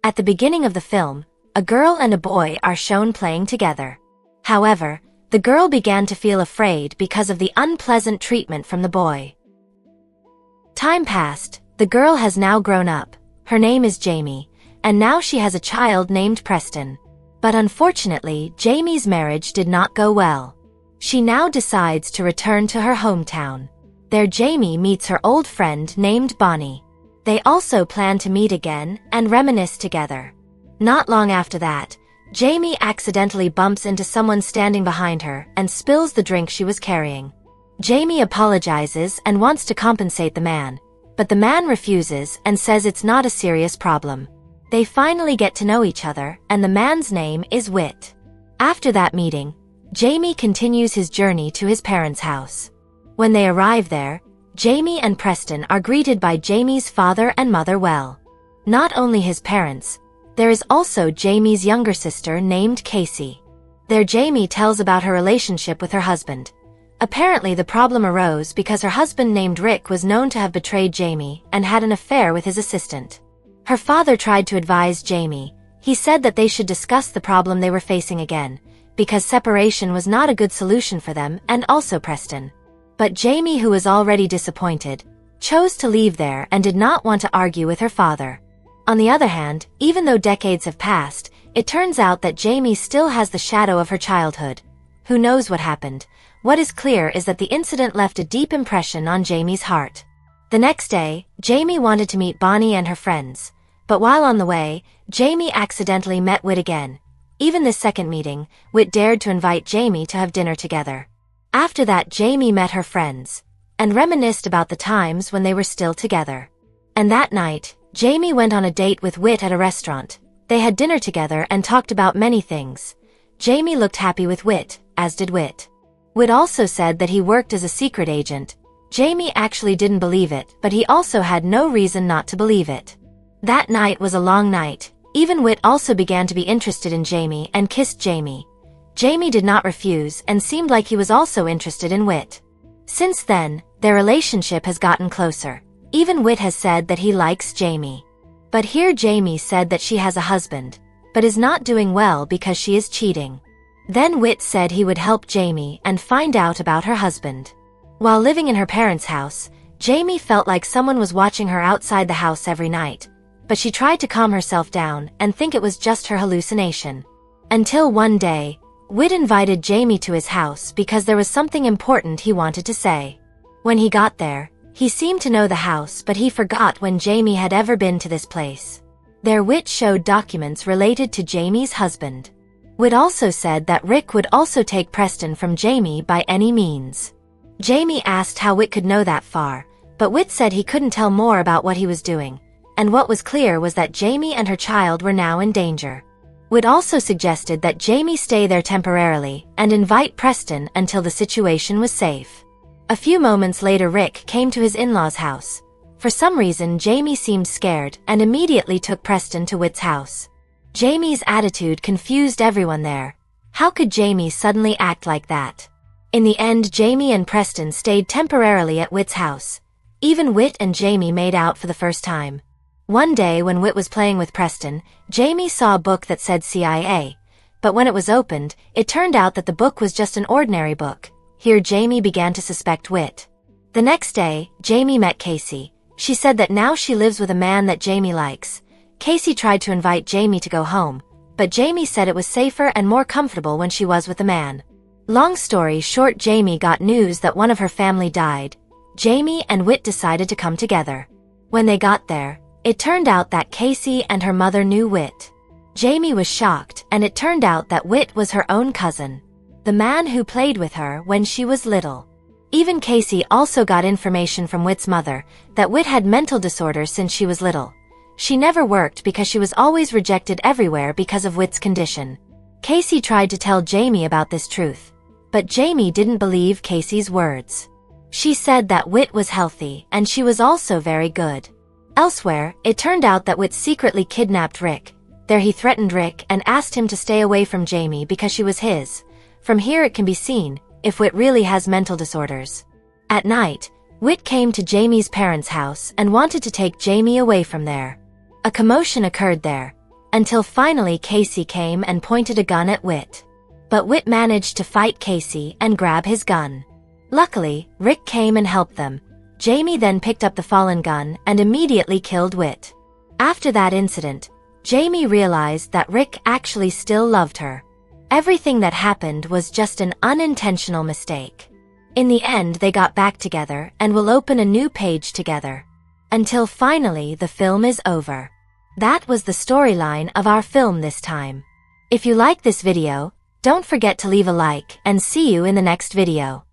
At the beginning of the film, a girl and a boy are shown playing together. However, the girl began to feel afraid because of the unpleasant treatment from the boy. Time passed, the girl has now grown up. Her name is Jamie, and now she has a child named Preston. But unfortunately, Jamie's marriage did not go well. She now decides to return to her hometown. There Jamie meets her old friend named Bonnie. They also plan to meet again and reminisce together. Not long after that, Jamie accidentally bumps into someone standing behind her and spills the drink she was carrying. Jamie apologizes and wants to compensate the man, but the man refuses and says it's not a serious problem. They finally get to know each other, and the man's name is Whit. After that meeting, Jamie continues his journey to his parents' house. When they arrive there, Jamie and Preston are greeted by Jamie's father and mother well. Not only his parents, there is also Jamie's younger sister named Casey. There Jamie tells about her relationship with her husband. Apparently the problem arose because her husband named Rick was known to have betrayed Jamie and had an affair with his assistant. Her father tried to advise Jamie. He said that they should discuss the problem they were facing again, because separation was not a good solution for them and also Preston. But Jamie, who was already disappointed, chose to leave there and did not want to argue with her father. On the other hand, even though decades have passed, it turns out that Jamie still has the shadow of her childhood. Who knows what happened? What is clear is that the incident left a deep impression on Jamie's heart. The next day, Jamie wanted to meet Bonnie and her friends. But while on the way, Jamie accidentally met Whit again. Even this second meeting, Whit dared to invite Jamie to have dinner together. After that, Jamie met her friends and reminisced about the times when they were still together. And that night, Jamie went on a date with Whit at a restaurant. They had dinner together and talked about many things. Jamie looked happy with Whit, as did Whit. Whit also said that he worked as a secret agent. Jamie actually didn't believe it, but he also had no reason not to believe it. That night was a long night. Even Whit also began to be interested in Jamie and kissed Jamie. Jamie did not refuse and seemed like he was also interested in Whit. Since then, their relationship has gotten closer. Even Whit has said that he likes Jamie. But here Jamie said that she has a husband, but is not doing well because she is cheating. Then Whit said he would help Jamie and find out about her husband. While living in her parents' house, Jamie felt like someone was watching her outside the house every night, but she tried to calm herself down and think it was just her hallucination. Until one day, Whit invited Jamie to his house because there was something important he wanted to say. When he got there, he seemed to know the house, but he forgot when Jamie had ever been to this place. There Whit showed documents related to Jamie's husband. Whit also said that Rick would also take Preston from Jamie by any means. Jamie asked how Whit could know that far, but Whit said he couldn't tell more about what he was doing, and what was clear was that Jamie and her child were now in danger. Whit also suggested that Jamie stay there temporarily and invite Preston until the situation was safe. A few moments later, Rick came to his in-laws' house. For some reason, Jamie seemed scared and immediately took Preston to Whit's house. Jamie's attitude confused everyone there. How could Jamie suddenly act like that? In the end, Jamie and Preston stayed temporarily at Whit's house. Even Whit and Jamie made out for the first time. One day when Whit was playing with Preston, Jamie saw a book that said CIA, but when it was opened, it turned out that the book was just an ordinary book. Here Jamie began to suspect Whit. The next day, Jamie met Casey. She said that now she lives with a man that Jamie likes. Casey tried to invite Jamie to go home, but Jamie said it was safer and more comfortable when she was with the man. Long story short, Jamie got news that one of her family died. Jamie and Whit decided to come together. When they got there, it turned out that Casey and her mother knew Whit. Jamie was shocked, and it turned out that Whit was her own cousin, the man who played with her when she was little. Even Casey also got information from Whit's mother that Whit had mental disorders since she was little. She never worked because she was always rejected everywhere because of Whit's condition. Casey tried to tell Jamie about this truth, but Jamie didn't believe Casey's words. She said that Whit was healthy and she was also very good. Elsewhere, it turned out that Whit secretly kidnapped Rick. There he threatened Rick and asked him to stay away from Jamie because she was his. From here it can be seen if Whit really has mental disorders. At night, Whit came to Jamie's parents' house and wanted to take Jamie away from there. A commotion occurred there. until finally Casey came and pointed a gun at Whit. But Whit managed to fight Casey and grab his gun. Luckily, Rick came and helped them. Jamie then picked up the fallen gun and immediately killed Whit. After that incident, Jamie realized that Rick actually still loved her. Everything that happened was just an unintentional mistake. In the end, they got back together and will open a new page together. Until finally the film is over. That was the storyline of our film this time. If you like this video, don't forget to leave a like and see you in the next video.